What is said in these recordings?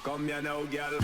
Come here now, girl.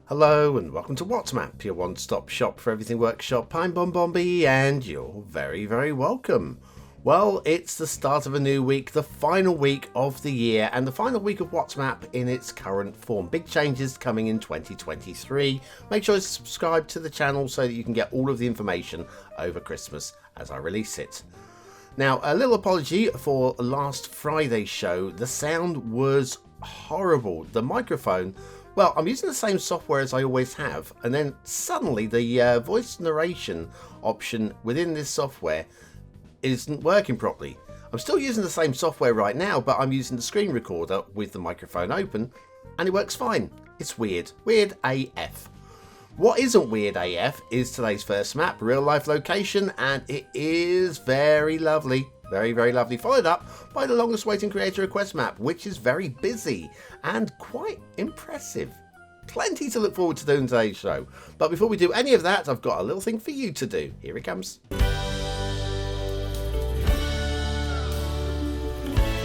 Hello and welcome to WhatsMap, your one-stop shop for everything workshop. I'm BonBonB and you're very, very welcome. Well, it's the start of a new week, the final week of the year and the final week of WhatsMap in its current form. Big changes coming in 2023. Make sure to subscribe to the channel so that you can get all of the information over Christmas as I release it. Now, a little apology for last Friday's show. The sound was horrible. The microphone, well, I'm using the same software as I always have, and then suddenly the voice narration option within this software isn't working properly. I'm still using the same software right now, but I'm using the screen recorder with the microphone open, and it works fine. It's weird. Weird AF. What isn't weird AF is today's first map, real life location, and it is very lovely. Very, very lovely. Followed up by the longest waiting creator request map, which is very busy and quite impressive. Plenty to look forward to doing today's show. But before we do any of that, I've got a little thing for you to do. Here it comes.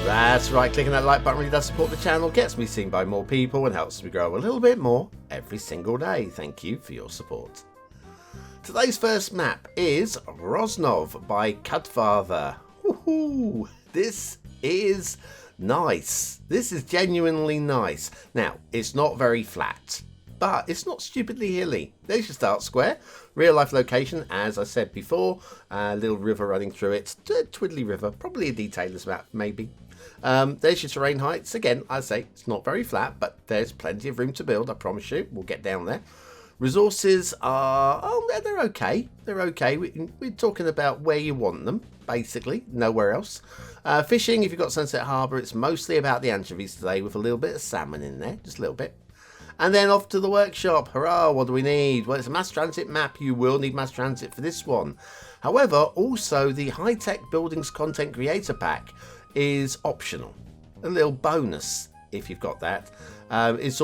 That's right, clicking that like button really does support the channel, gets me seen by more people and helps me grow a little bit more every single day. Thank you for your support. Today's first map is Rosnov by Cudfather. Woohoo! This is nice. This is genuinely nice. Now, it's not very flat, but it's not stupidly hilly. There's your start square. Real life location, as I said before. A little river running through it. Twiddly river. Probably a detailer's map, maybe. There's your terrain heights. Again, I say it's not very flat, but there's plenty of room to build. I promise you. We'll get down there. Resources are, they're okay. They're okay. We're talking about where you want them, basically. Nowhere else. Fishing, if you've got Sunset Harbour, it's mostly about the anchovies today with a little bit of salmon in there. Just a little bit. And then off to the workshop. Hurrah, what do we need? Well, it's a mass transit map. You will need mass transit for this one. However, also the high-tech buildings content creator pack is optional. A little bonus if you've got that. There's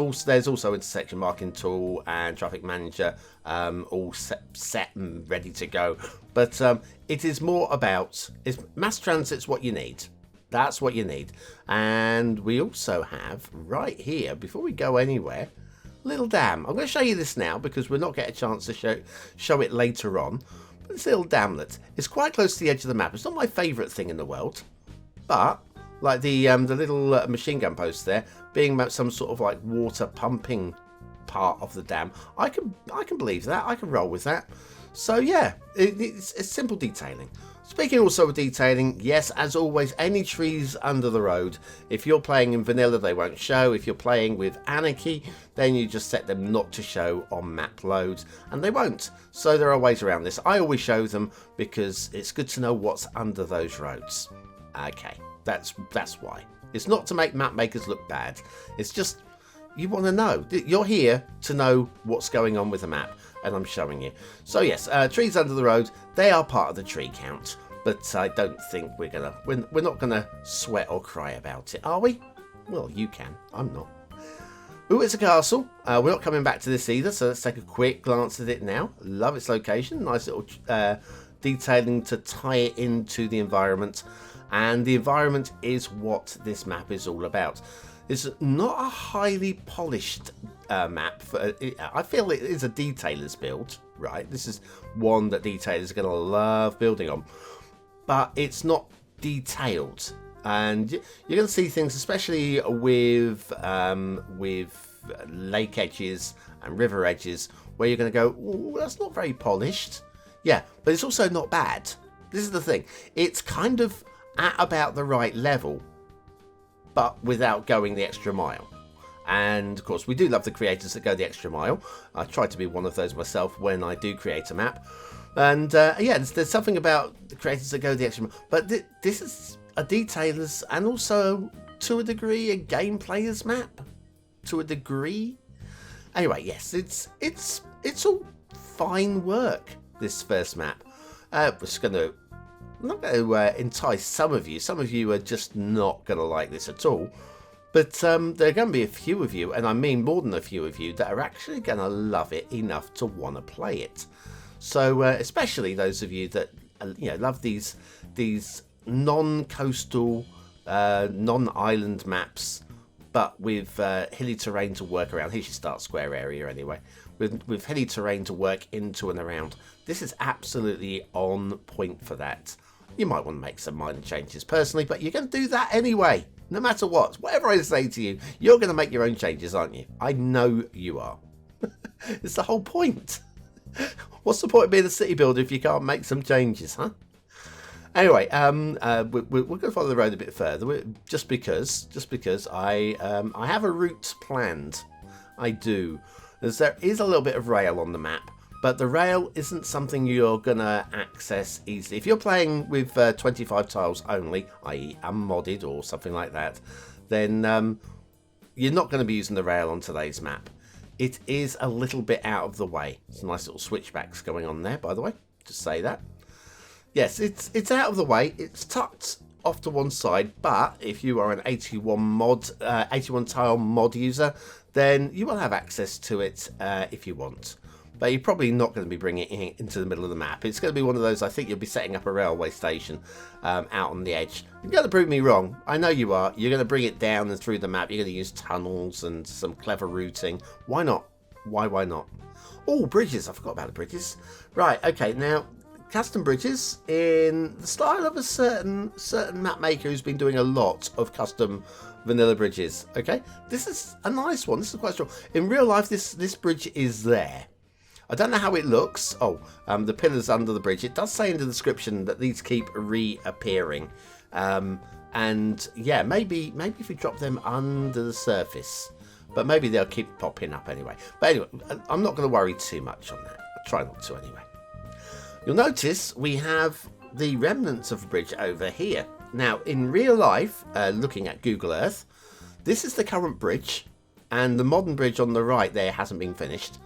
also intersection marking tool and traffic manager all set and ready to go. But it is more about mass transit's what you need. That's what you need. And we also have right here, before we go anywhere, little dam. I'm going to show you this now because we're not getting a chance to show it later on. But this little damlet is quite close to the edge of the map. It's not my favourite thing in the world, but like the little machine gun post there being some sort of like water pumping part of the dam, I can believe that. I can roll with that. So yeah, it's simple detailing. Speaking also of detailing, yes, as always, any trees under the road, if you're playing in vanilla, they won't show. If you're playing with Anarchy, then you just set them not to show on map loads, and they won't. So there are ways around this. I always show them because it's good to know what's under those roads. Okay, that's why. It's not to make map makers look bad. It's just you want to know. You're here to know what's going on with the map, and I'm showing you. So yes, trees under the road, they are part of the tree count, but I don't think we're not gonna sweat or cry about it, are we? Well, you can. I'm not. Ooh, it's a castle. We're not coming back to this either, so let's take a quick glance at it now. Love its location. Nice little detailing to tie it into the environment. And the environment is what this map is all about. It's not a highly polished map. I feel it is a detailer's build, right? This is one that detailers are going to love building on. But it's not detailed. And you're going to see things, especially with lake edges and river edges, where you're going to go, ooh, that's not very polished. Yeah, but it's also not bad. This is the thing. It's kind of at about the right level, but without going the extra mile. And of course, we do love the creators that go the extra mile. I try to be one of those myself when I do create a map. And yeah, there's something about the creators that go the extra mile. But this is a detailer's and also, to a degree, a game player's map. To a degree. Anyway, yes, it's all fine work, this first map. I'm not going to entice some of you. Some of you are just not going to like this at all. But there are going to be a few of you, and I mean more than a few of you, that are actually going to love it enough to want to play it. So especially those of you that love these non-coastal, non-island maps, but with hilly terrain to work around. Here's your start square area anyway. With hilly terrain to work into and around. This is absolutely on point for that. You might want to make some minor changes personally, but you're going to do that anyway. No matter what. Whatever I say to you, you're going to make your own changes, aren't you? I know you are. It's the whole point. What's the point of being a city builder if you can't make some changes, huh? Anyway, we're going to follow the road a bit further, just because I have a route planned. I do. As there is a little bit of rail on the map, but the rail isn't something you're going to access easily. If you're playing with 25 tiles only, i.e. unmodded or something like that, then you're not going to be using the rail on today's map. It is a little bit out of the way. Some nice little switchbacks going on there, by the way. Just say that. Yes, it's out of the way. It's tucked off to one side, but if you are an 81 tile mod user, then you will have access to it if you want. But you're probably not going to be bringing it into the middle of the map. It's going to be one of those, I think you'll be setting up a railway station out on the edge. You're going to prove me wrong. I know you are. You're going to bring it down and through the map. You're going to use tunnels and some clever routing. Why not? Why not? Oh, bridges. I forgot about the bridges. Right, okay, now custom bridges in the style of a certain map maker who's been doing a lot of custom vanilla bridges. Okay, this is a nice one. This is quite strong. In real life, this bridge is there. I don't know how it looks. Oh, the pillars under the bridge. It does say in the description that these keep reappearing. And yeah, maybe if we drop them under the surface, but maybe they'll keep popping up anyway. But anyway, I'm not going to worry too much on that. I'll try not to anyway. You'll notice we have the remnants of a bridge over here. Now, in real life, looking at Google Earth, this is the current bridge, and the modern bridge on the right there hasn't been finished.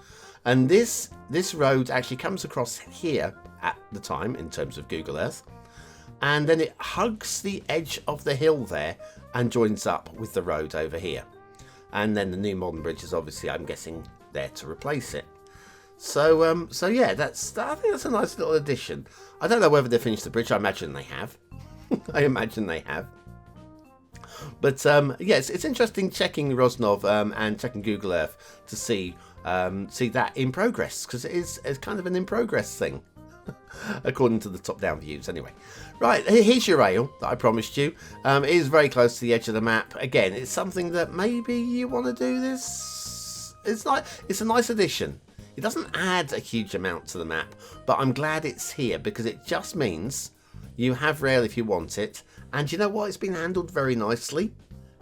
And this road actually comes across here at the time in terms of Google Earth, and then it hugs the edge of the hill there and joins up with the road over here. And then the new modern bridge is obviously, I'm guessing, there to replace it. So yeah, I think that's a nice little addition. I don't know whether they finished the bridge. I imagine they have. I imagine they have. But yes, it's interesting checking Rosnov and checking Google Earth to see that in progress, because it's kind of an in progress thing, according to the top-down views. Anyway, right, here's your rail that I promised you. It is very close to the edge of the map. Again, it's something that maybe you want to do this. It's a nice addition. It doesn't add a huge amount to the map, but I'm glad it's here because it just means you have rail if you want it. And you know what? It's been handled very nicely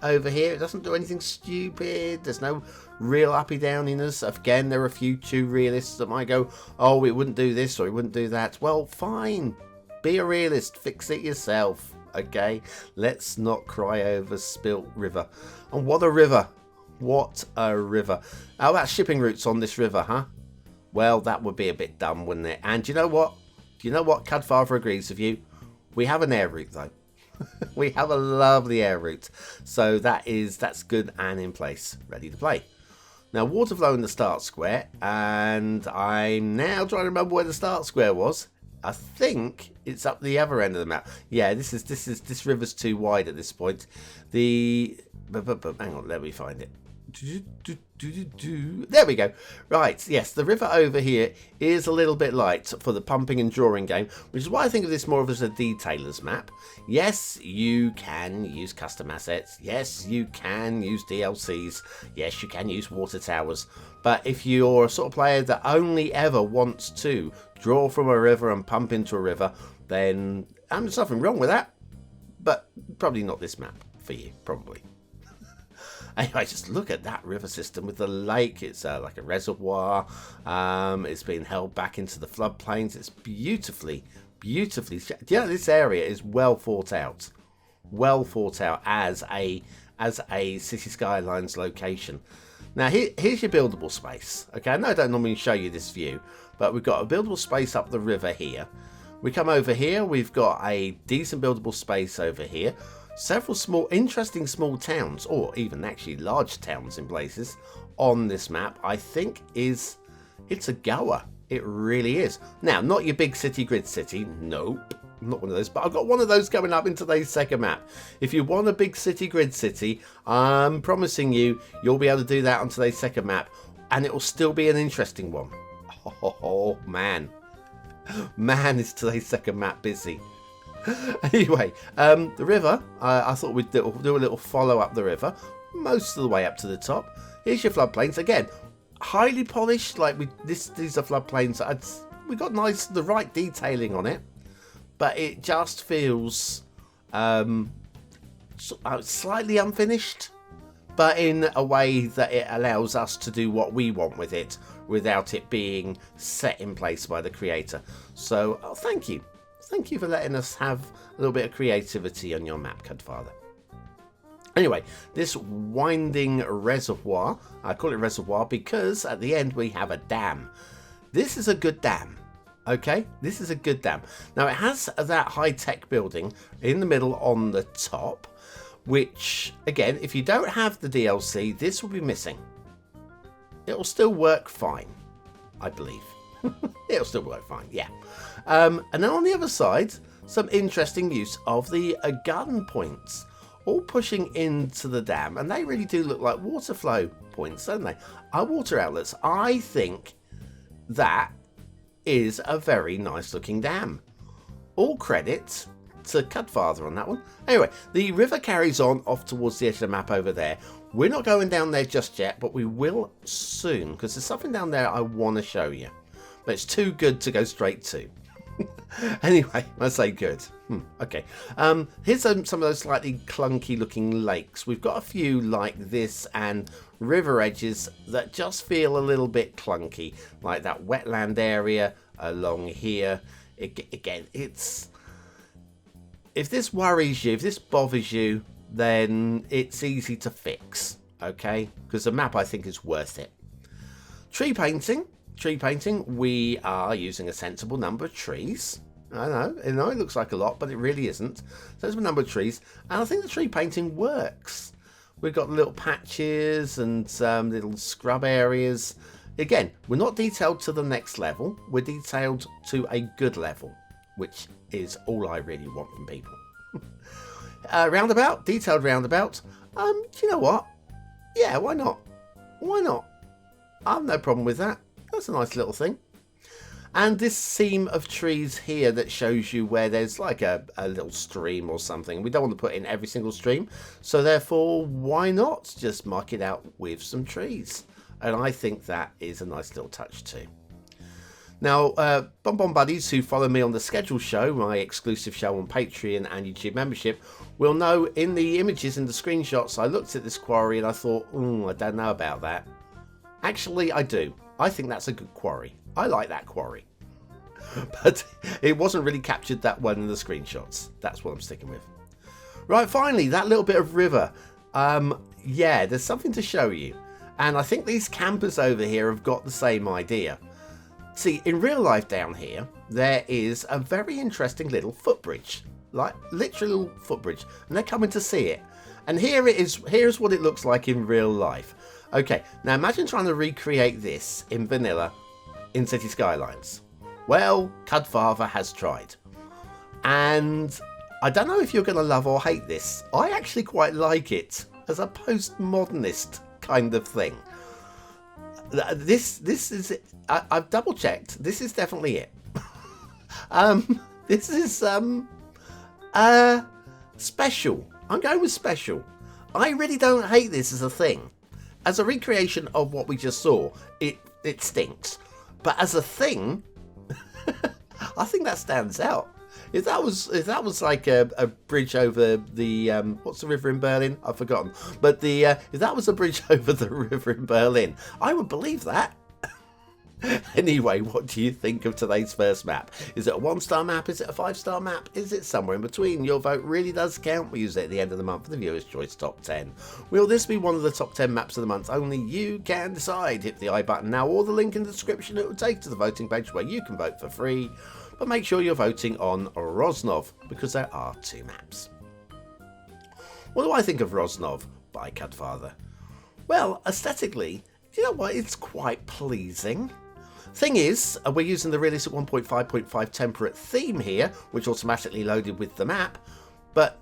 over here. It doesn't do anything stupid. There's no real uppy downiness. Again, there are a few true realists that might go, oh, it wouldn't do this or it wouldn't do that. Well, fine. Be a realist. Fix it yourself. Okay? Let's not cry over spilt river. And what a river. What a river. How about shipping routes on this river, huh? Well, that would be a bit dumb, wouldn't it? And you know what? Cudfather agrees with you. We have an air route, though. We have a lovely air route. So that's good and in place. Ready to play. Now, water flow in the start square. And I'm now trying to remember where the start square was. I think it's up the other end of the map. Yeah, this river's too wide at this point. Hang on, let me find it. There we go. Right, yes, the river over here is a little bit light for the pumping and drawing game, which is why I think of this more of as a detailer's map. Yes, you can use custom assets. Yes, you can use DLCs. Yes, you can use water towers. But if you're a sort of player that only ever wants to draw from a river and pump into a river, then there's nothing wrong with that. But probably not this map for you, probably. Anyway, just look at that river system with the lake. It's like a reservoir. It's been held back into the floodplains. It's beautifully. Yeah, this area is well thought out. Well thought out as a City Skylines location. Now, here's your buildable space. Okay, I know I don't normally show you this view, but we've got a buildable space up the river here. We come over here. We've got a decent buildable space over here. Several interesting small towns, or even actually large towns in places on this map. I think it's a goer. It really is. Now, not your big city grid city. Nope. Not one of those. But I've got one of those coming up in today's second map. If you want a big city grid city, I'm promising you, you'll be able to do that on today's second map. And it will still be an interesting one. Oh, man. Man, is today's second map busy. Anyway, the river, I thought we'd do a little follow up the river. Most of the way up to the top. Here's your floodplains. Again, highly polished. Like these are floodplains. We got the right detailing on it. But it just feels slightly unfinished, but in a way that it allows us to do what we want with it without it being set in place by the creator. So thank you. Thank you for letting us have a little bit of creativity on your map, Cudfather. Anyway, this winding reservoir, I call it reservoir because at the end we have a dam. This is a good dam. Okay, this is a good dam. Now it has that high-tech building in the middle on the top, which again, if you don't have the DLC, this will be missing. It will still work fine, I believe. It'll still work fine, yeah. And then on the other side, some interesting use of the gun points, all pushing into the dam, and they really do look like water flow points, don't they? Our water outlets. I think that is a very nice looking dam. All credit to Cudfather on that one. Anyway, the river carries on off towards the edge of the map over there. We're not going down there just yet, but we will soon, because there's something down there I want to show you. But it's too good to go straight to. Anyway, I say good. Okay. Here's some of those slightly clunky looking lakes. We've got a few like this and river edges that just feel a little bit clunky, like that wetland area along here. Again, it's, if this worries you, if this bothers you, then it's easy to fix, okay? Because the map, I think, is worth it. Tree painting, we are using a sensible number of trees. I know it looks like a lot, but it really isn't. Sensible number of trees, and I think the tree painting works. We've got little patches and little scrub areas. Again, we're not detailed to the next level. We're detailed to a good level, which is all I really want from people. Roundabout, detailed roundabout. Do you know what? Yeah, why not? Why not? I have no problem with that. That's a nice little thing. And this seam of trees here that shows you where there's like a little stream or something. We don't want to put in every single stream. So therefore, why not just mark it out with some trees? And I think that is a nice little touch too. Now, BonBon buddies who follow me on the schedule show, my exclusive show on Patreon and YouTube membership, will know in the images, in the screenshots, I looked at this quarry and I thought, I don't know about that. Actually, I do. I think that's a good quarry. I like that quarry. But it wasn't really captured that well in the screenshots. That's what I'm sticking with. Right, finally, that little bit of river. Yeah, there's something to show you. And I think these campers over here have got the same idea. See, in real life down here, there is a very interesting little footbridge. Like, literal footbridge. And they're coming to see it. And here it is. Here's what it looks like in real life. Okay, now imagine trying to recreate this in vanilla in Cities Skylines. Well, Cudfather has tried. And I don't know if you're going to love or hate this. I actually quite like it as a postmodernist kind of thing. This is, I've double checked. This is definitely it. This is special. I'm going with special. I really don't hate this as a thing. As a recreation of what we just saw, it stinks. But as a thing, I think that stands out. If that was like a bridge over the what's the river in Berlin? I've forgotten. But if that was a bridge over the river in Berlin, I would believe that. Anyway, what do you think of today's first map? Is it a 1-star map? Is it a 5-star map? Is it somewhere in between? Your vote really does count. We use it at the end of the month for the Viewer's Choice Top 10. Will this be one of the top 10 maps of the month? Only you can decide. Hit the I button now or the link in the description. It will take to the voting page where you can vote for free. But make sure you're voting on Rosnov because there are 2 maps. What do I think of Rosnov by Cudfather? Well, aesthetically, you know what? It's quite pleasing. Thing is, we're using the realistic 1.5.5 temperate theme here, which automatically loaded with the map, but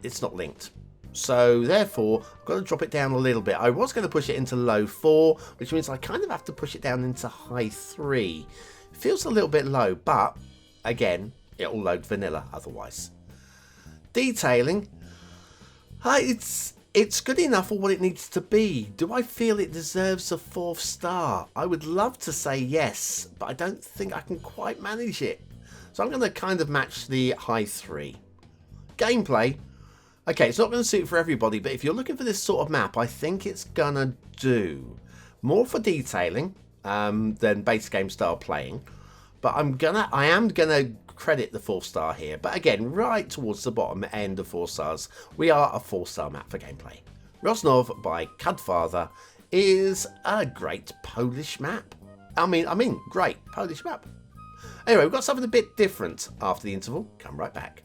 it's not linked. So therefore, I've got to drop it down a little bit. I was going to push it into low 4, which means I kind of have to push it down into high 3. It feels a little bit low, but again, it'll load vanilla otherwise. Detailing, it's good enough for what it needs to be. Do I feel it deserves a 4th star? I would love to say yes, but I don't think I can quite manage it. So I'm going to kind of match the high 3. Gameplay. Okay, it's not going to suit for everybody, but if you're looking for this sort of map, I think it's going to do. More for detailing than base game style playing. But I am going to credit the 4th star here. But again, right towards the bottom end of 4 stars, we are a 4-star map for gameplay. Rosnov by Cudfather is a great Polish map. I mean, great Polish map. Anyway, we've got something a bit different after the interval. Come right back.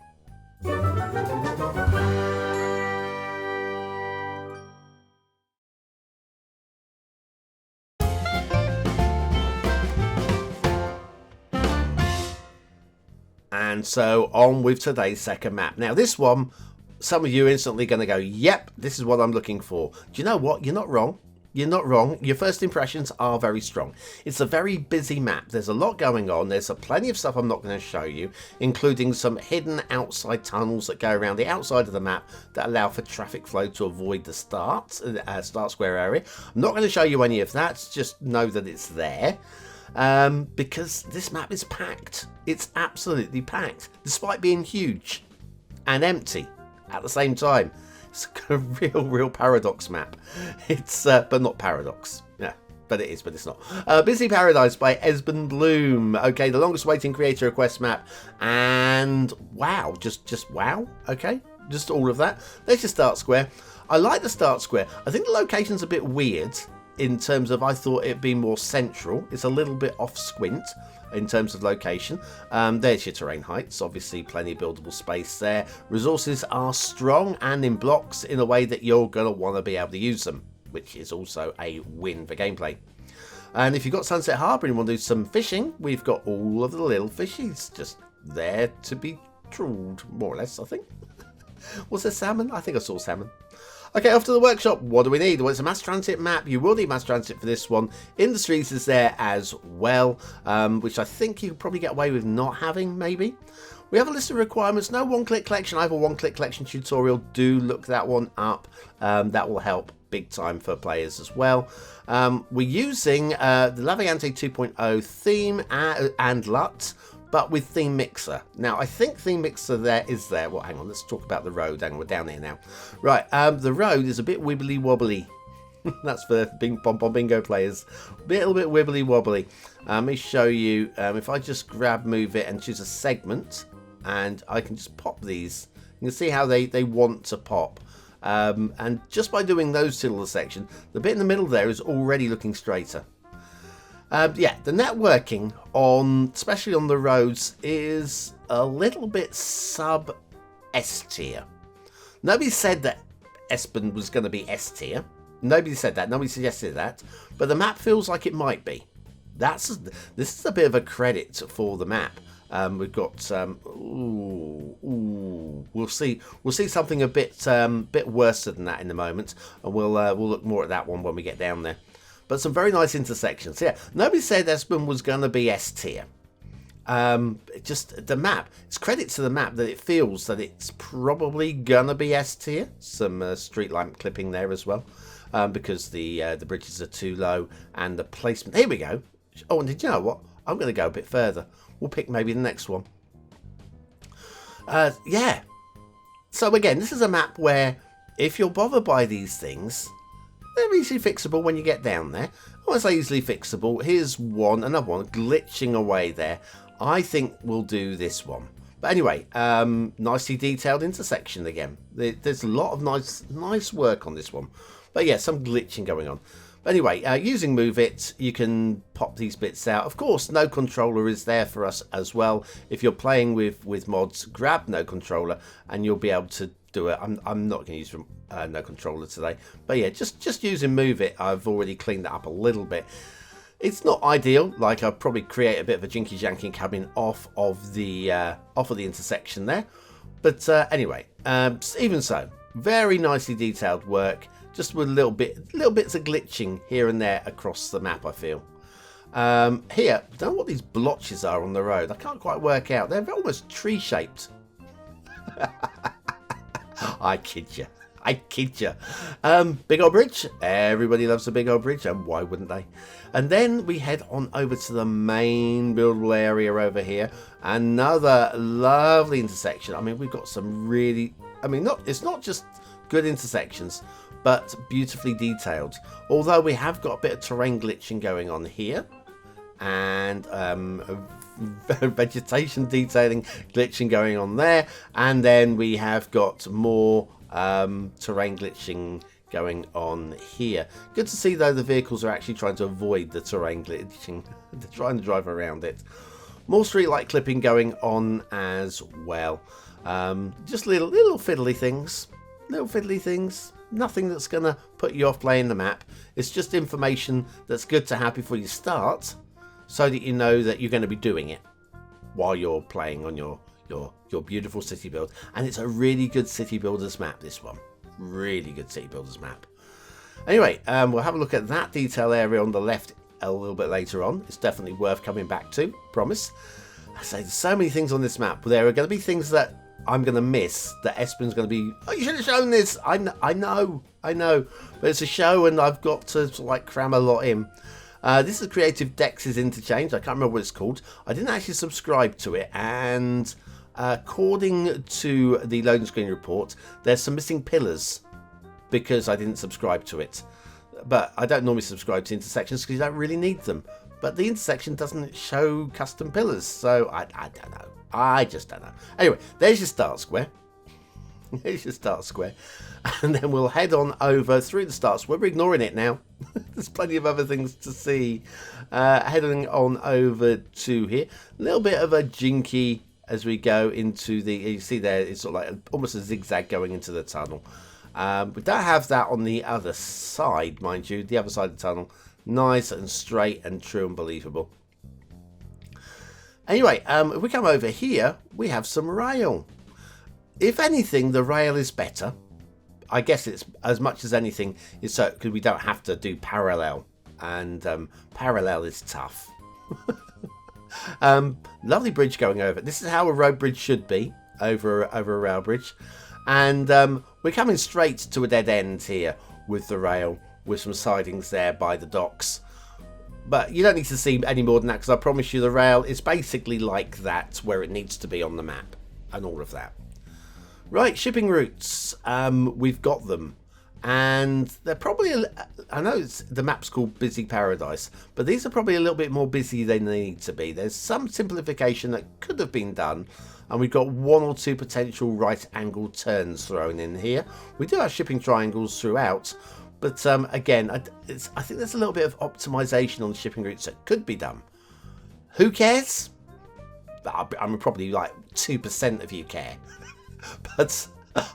And so on with today's second map. Now this one, some of you are instantly going to go, yep, this is what I'm looking for. Do you know what? You're not wrong. You're not wrong. Your first impressions are very strong. It's a very busy map. There's a lot going on. There's plenty of stuff I'm not going to show you, including some hidden outside tunnels that go around the outside of the map that allow for traffic flow to avoid the start square area. I'm not going to show you any of that. Just know that it's there. Because this map is packed. It's absolutely packed, despite being huge and empty at the same time. It's a real paradox map. It's but not paradox. Yeah, but it is, but it's not. Busy Paradise by esben blume. Okay, the longest waiting creator request map, and wow, just wow. Okay, just all of that. There's your start square. I like the start square. I think the location's a bit weird in terms of, I thought it'd be more central. It's a little bit off squint in terms of location. There's your terrain heights, obviously plenty of buildable space there. Resources are strong and in blocks in a way that you're going to want to be able to use them, which is also a win for gameplay. And if you've got Sunset Harbour and you want to do some fishing, we've got all of the little fishies just there to be trawled, more or less, I think. Was there salmon? I think I saw salmon. Okay, off to the workshop. What do we need? Well, it's a mass transit map. You will need mass transit for this one. Industries is there as well, which I think you could probably get away with not having, maybe. We have a list of requirements. No one-click collection. I have a one-click collection tutorial. Do look that one up. That will help big time for players as well. We're using the Lavayante 2.0 theme and LUT, but with Theme Mixer. Now, I think Theme Mixer is there. Well, hang on, let's talk about the road. Hang on, we're down here now. Right, the road is a bit wibbly wobbly. That's for BonBonBingo players. A little bit wibbly wobbly. Let me show you. If I just move it and choose a segment, and I can just pop these. You can see how they want to pop. And just by doing those two little sections, the bit in the middle there is already looking straighter. Yeah, the networking especially on the roads, is a little bit sub S tier. Nobody said that esben was going to be S tier. Nobody said that. Nobody suggested that. But the map feels like it might be. This is a bit of a credit for the map. We've got we'll see something a bit worse than that in a moment, and we'll look more at that one when we get down there. But some very nice intersections. Yeah, nobody said esben was going to be S tier. Just the map. It's credit to the map that it feels that it's probably gonna be S tier. Some street lamp clipping there as well, because the bridges are too low and the placement. Here we go. Oh, and did you know what? I'm going to go a bit further. We'll pick maybe the next one. Yeah. So again, this is a map where if you're bothered by these things, they're easily fixable when you get down there. When I say easily fixable, here's another one glitching away there. I think we'll do this one. But anyway, nicely detailed intersection again. There's a lot of nice work on this one. But yeah, some glitching going on. But anyway, using Move It, you can pop these bits out. Of course, No Controller is there for us as well. If you're playing with mods, grab No Controller and you'll be able to do it. I'm not going to use No Controller today. But yeah, just using Move It, I've already cleaned that up a little bit. It's not ideal. Like, I'll probably create a bit of a jinky janky coming off of the intersection there. But anyway, even so, very nicely detailed work. Just with little bits of glitching here and there across the map, I feel. Here, I don't know what these blotches are on the road. I can't quite work out. They're almost tree-shaped. I kid you. I kid you. Big old bridge. Everybody loves a big old bridge, and why wouldn't they? And then we head on over to the main buildable area over here. Another lovely intersection. I mean, we've got some really... I mean, it's not just good intersections, but beautifully detailed. Although we have got a bit of terrain glitching going on here. And vegetation detailing glitching going on there. And then we have got more terrain glitching going on here. Good to see though the vehicles are actually trying to avoid the terrain glitching. They're trying to drive around it. More street light clipping going on as well. Just little fiddly things. Little fiddly things. Nothing that's going to put you off playing the map. It's just information that's good to have before you start, so that you know that you're going to be doing it while you're playing on your beautiful city build. And it's a really good city builders map, this one. Really good city builders map. Anyway, we'll have a look at that detail area on the left a little bit later on. It's definitely worth coming back to, promise. I say there's so many things on this map. There are going to be things that I'm going to miss, that Esben's going to be, oh, you should have shown this. I know. But it's a show and I've got to sort of like cram a lot in. This is Creative Dex's Interchange. I can't remember what it's called. I didn't actually subscribe to it. And according to the loading screen report, there's some missing pillars because I didn't subscribe to it. But I don't normally subscribe to intersections because you don't really need them. But the intersection doesn't show custom pillars. So I don't know. I just don't know. Anyway, there's your start square. There's your start square. And then we'll head on over through the start square. We're ignoring it now. There's plenty of other things to see. Heading on over to here. A little bit of a jinky as we go into the... You see there, it's sort of like almost a zigzag going into the tunnel. We don't have that on the other side, mind you. The other side of the tunnel. Nice and straight and true and believable. Anyway, if we come over here, we have some rail. If anything, the rail is better. I guess it's as much as anything is so because we don't have to do parallel, and parallel is tough. Lovely bridge going over. This is how a road bridge should be over a rail bridge, and we're coming straight to a dead end here with the rail, with some sidings there by the docks. But you don't need to see any more than that because I promise you the rail is basically like that where it needs to be on the map and all of that. Right, shipping routes. We've got them. And they're probably, I know the map's called Busy Paradise, but these are probably a little bit more busy than they need to be. There's some simplification that could have been done. And we've got one or two potential right angle turns thrown in here. We do have shipping triangles throughout. But again, I think there's a little bit of optimization on the shipping routes that could be done. Who cares? I mean, probably like 2% of you care. But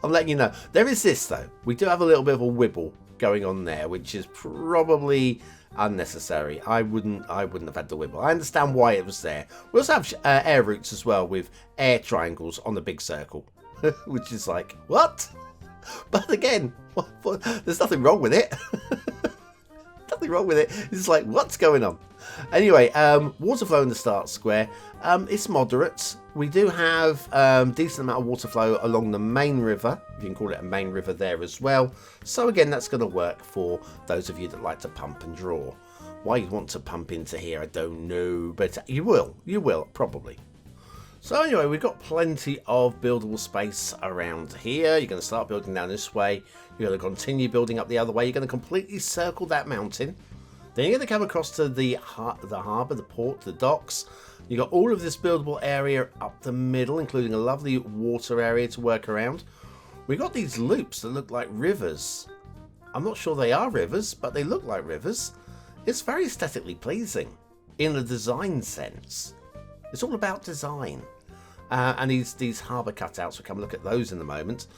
I'm letting you know. There is this, though. We do have a little bit of a wibble going on there, which is probably unnecessary. I wouldn't have had the wibble. I understand why it was there. We also have air routes as well with air triangles on the big circle. Which is like, what? But again, there's nothing wrong with it. Nothing wrong with it. It's like, what's going on? Anyway, water flow in the start square. It's moderate. We do have decent amount of water flow along the main river. If you can call it a main river there as well. So again, that's going to work for those of you that like to pump and draw. Why you want to pump into here, I don't know. But you will. You will, probably. So anyway, we've got plenty of buildable space around here. You're going to start building down this way. You're going to continue building up the other way. You're going to completely circle that mountain. Then you're going to come across to the harbour, the port, the docks. You've got all of this buildable area up the middle, including a lovely water area to work around. We've got these loops that look like rivers. I'm not sure they are rivers, but they look like rivers. It's very aesthetically pleasing in the design sense. It's all about design. And these harbour cutouts, we'll come look at those in a moment.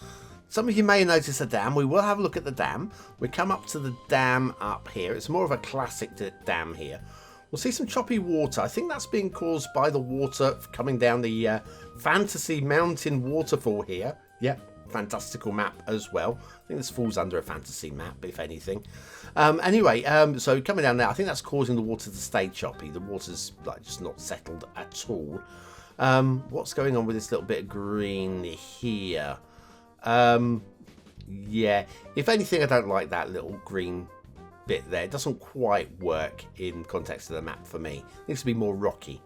Some of you may notice a dam. We will have a look at the dam. We come up to the dam up here. It's more of a classic dam here. We'll see some choppy water. I think that's being caused by the water coming down the Fantasy Mountain waterfall here. Yeah, fantastical map as well. I think this falls under a fantasy map, if anything. Anyway, so coming down there, I think that's causing the water to stay choppy. The water's like just not settled at all. What's going on with this little bit of green here? Yeah, if anything, I don't like that little green bit there. It doesn't quite work in context of the map for me. It needs to be more rocky.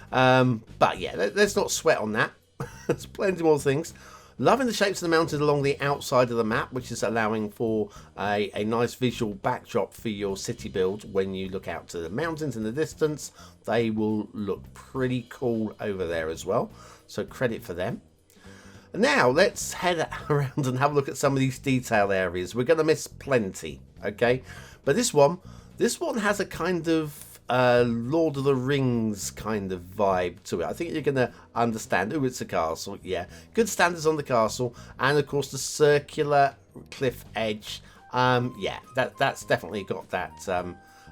But yeah, let's not sweat on that. There's plenty more things. Loving the shapes of the mountains along the outside of the map, which is allowing for a nice visual backdrop for your city build. When you look out to the mountains in the distance, they will look pretty cool over there as well. So credit for them. Now let's head around and have a look at some of these detail areas. We're going to miss plenty, okay? But this one has a kind of Lord of the Rings kind of vibe to it. I think you're going to understand. Oh, it's a castle. Yeah, good standards on the castle, and of course the circular cliff edge. Yeah, that's definitely got that.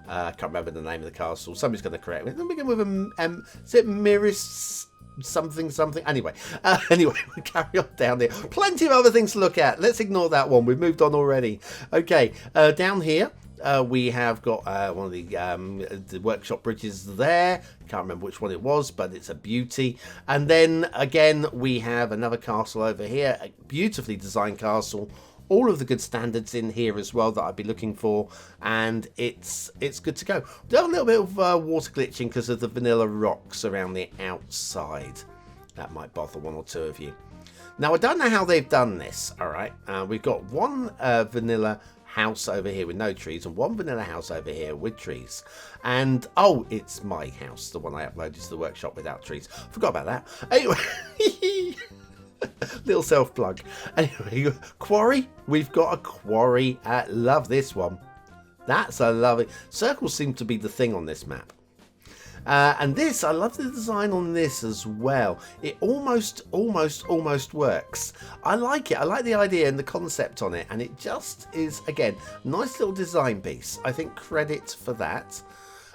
I can't remember the name of the castle. Somebody's going to correct me. Let me begin with a. Is it Miris? Something. Anyway, we carry on down there. Plenty of other things to look at. Let's ignore that one. We've moved on already. Okay, down here. We have got one of the workshop bridges there. Can't remember which one it was, but it's a beauty. And then again, we have another castle over here, a beautifully designed castle. All of the good standards in here as well that I'd be looking for, and it's good to go. Do have a little bit of water glitching because of the vanilla rocks around the outside. That might bother one or two of you. Now I don't know how they've done this. All right, we've got one vanilla house over here with no trees and one vanilla house over here with trees, and oh, it's my house, the one I uploaded to the workshop without trees. Forgot about that. Anyway, little self plug. Anyway, quarry, we've got a quarry. Love this one. That's a lovely circles seem to be the thing on this map. And this, I love the design on this as well. It almost works. I like it. I like the idea and the concept on it. And it just is, again, nice little design piece. I think credit for that.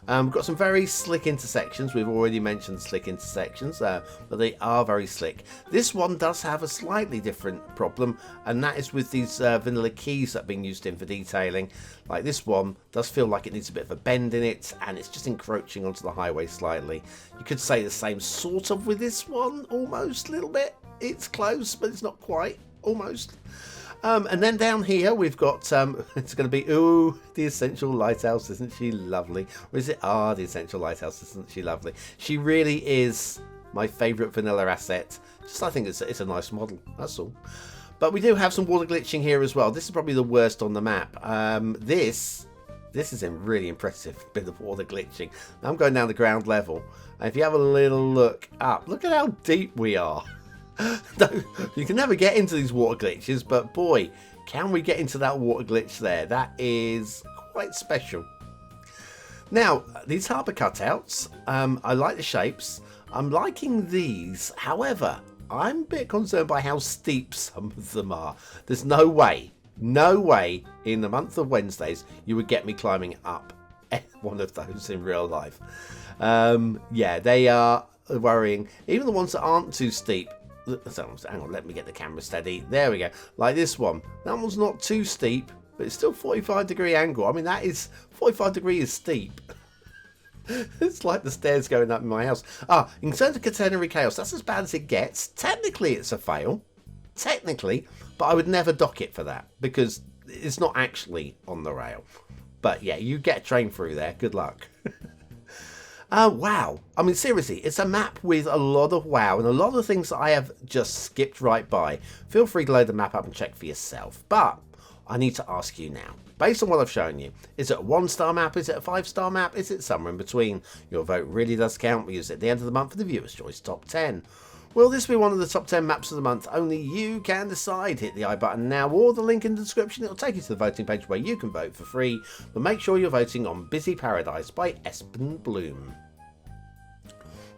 We've got some very slick intersections. We've already mentioned slick intersections, but they are very slick. This one does have a slightly different problem, and that is with these vanilla keys that are being used in for detailing. Like this one does feel like it needs a bit of a bend in it, and it's just encroaching onto the highway slightly. You could say the same sort of with this one, almost a little bit. It's close, but it's not quite, almost. And then down here we've got, it's going to be, ooh, the Essential Lighthouse, isn't she lovely? Or is it, the Essential Lighthouse, isn't she lovely? She really is my favourite vanilla asset. Just I think it's a nice model, that's all. But we do have some water glitching here as well. This is probably the worst on the map. This is a really impressive bit of water glitching. Now I'm going down the ground level. And if you have a little look up, look at how deep we are. You can never get into these water glitches, but boy, can we get into that water glitch there. That is quite special. Now, these harbour cutouts, I like the shapes. I'm liking these. However, I'm a bit concerned by how steep some of them are. There's no way in the month of Wednesdays you would get me climbing up one of those in real life. Yeah, they are worrying. Even the ones that aren't too steep. So, hang on, let me get the camera steady. There we go. Like this one. That one's not too steep, but it's still 45-degree angle. I mean, that is 45 degrees is steep. It's like the stairs going up in my house. In terms of catenary chaos, that's as bad as it gets. Technically, it's a fail. Technically, but I would never dock it for that because it's not actually on the rail. But yeah, you get a train through there. Good luck. Wow. I mean, seriously, it's a map with a lot of wow and a lot of things that I have just skipped right by. Feel free to load the map up and check for yourself. But I need to ask you now, based on what I've shown you, is it a 1-star map? Is it a 5-star map? Is it somewhere in between? Your vote really does count. We use it at the end of the month for the Viewer's Choice Top 10. Will this be one of the top 10 maps of the month? Only you can decide. Hit the I button now or the link in the description. It'll take you to the voting page where you can vote for free. But make sure you're voting on Busy Paradise by Esben Blume.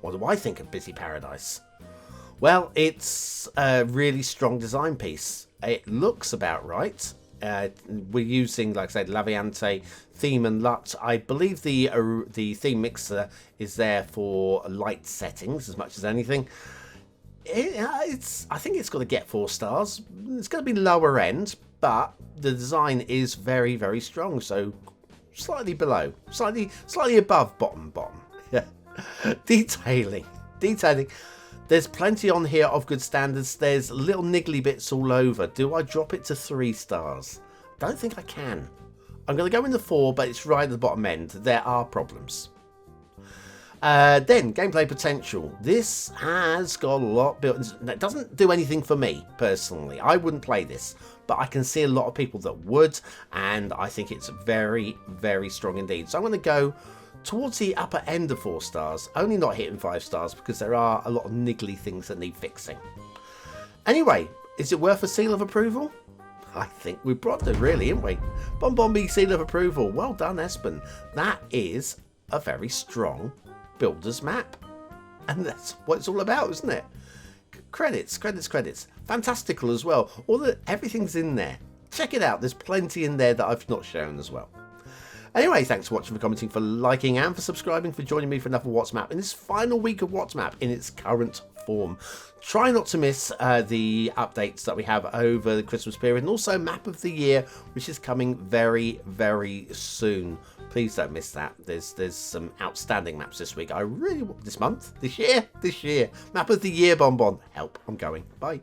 What do I think of Busy Paradise? Well, it's a really strong design piece. It looks about right. We're using, like I said, Laviante, theme and LUT. I believe the theme mixer is there for light settings as much as anything. I think it's got to get 4 stars. It's going to be lower end, but the design is very, very strong. So slightly below, slightly above BonBonB. Yeah. Detailing. There's plenty on here of good standards. There's little niggly bits all over. Do I drop it to 3 stars? Don't think I can. I'm going to go in the 4, but it's right at the bottom end. There are problems. Then, gameplay potential. This has got a lot built. It doesn't do anything for me, personally. I wouldn't play this, but I can see a lot of people that would, and I think it's very, very strong indeed. So I'm going to go towards the upper end of 4 stars, only not hitting 5 stars because there are a lot of niggly things that need fixing. Anyway, is it worth a seal of approval? I think we've brought it, really, haven't we? BonBonB seal of approval. Well done, Esben. That is a very strong builder's map. And that's what it's all about, isn't it? Credits. Fantastical as well. Everything's in there. Check it out. There's plenty in there that I've not shown as well. Anyway, thanks for watching, for commenting, for liking, and for subscribing, for joining me for another What's Map in this final week of What's Map in its current form. Try not to miss the updates that we have over the Christmas period, and also Map of the Year, which is coming very, very soon. Please don't miss that. There's some outstanding maps this week. This year. Map of the Year, BonBonB. Help, I'm going. Bye.